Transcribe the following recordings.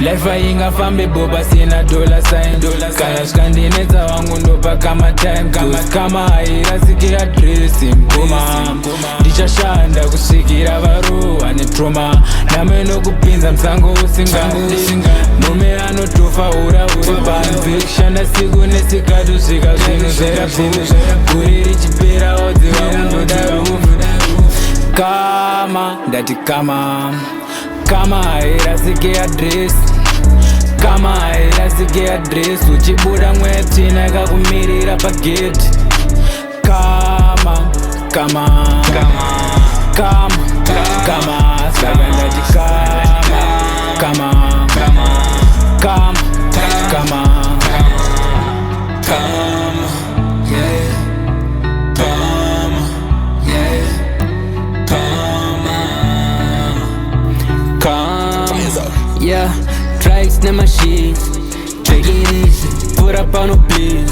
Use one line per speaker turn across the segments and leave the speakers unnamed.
Life hainga fambe boba sina $sign. Kana zvikandinetsa wangu ndopa kama time. Kama hairasike adresi mukoma. Ndichashanda kusvikira varohwa netrauma. Nhamo inokupinza musango usingade. Murume anotofa hura huri panze. Kushanda siku nesikati kusvika zvinhu zvaita. Huri richipera odzi wangu ndoda kama ndati kama hairasike adresi. Kama hairasike adresi uchibuda mwetsvina ikakumirira pageti. Kama saka ndati kama
yeah, Tryx nema sheets, take it easy, put up on no please.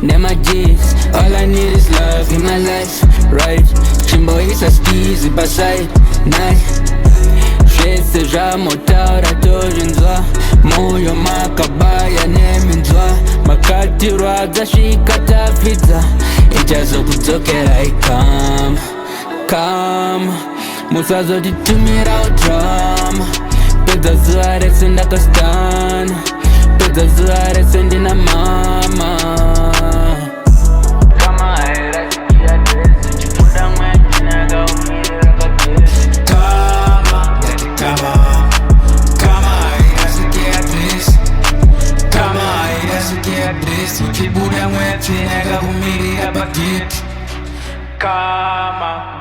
Nema G's, all I need is love in my life, right? Chimbo isa skis, beside night. Zvese zvamotaura tozvinzwa, moyo makabaya neminzwa. Makatirwa dzasvika tafidza, ichazokudzokera ikama. Musazotitumirawo drama. Pedza zuva rese ndakastana, pedza zuva rese ndina mama. Kama hairasike adresi uchibuda mwetsvina ikakumirira pageti.
Kama hairasike adresi. Kama hairasike adresi uchibuda mwetsvina ikakumirira pageti. Kama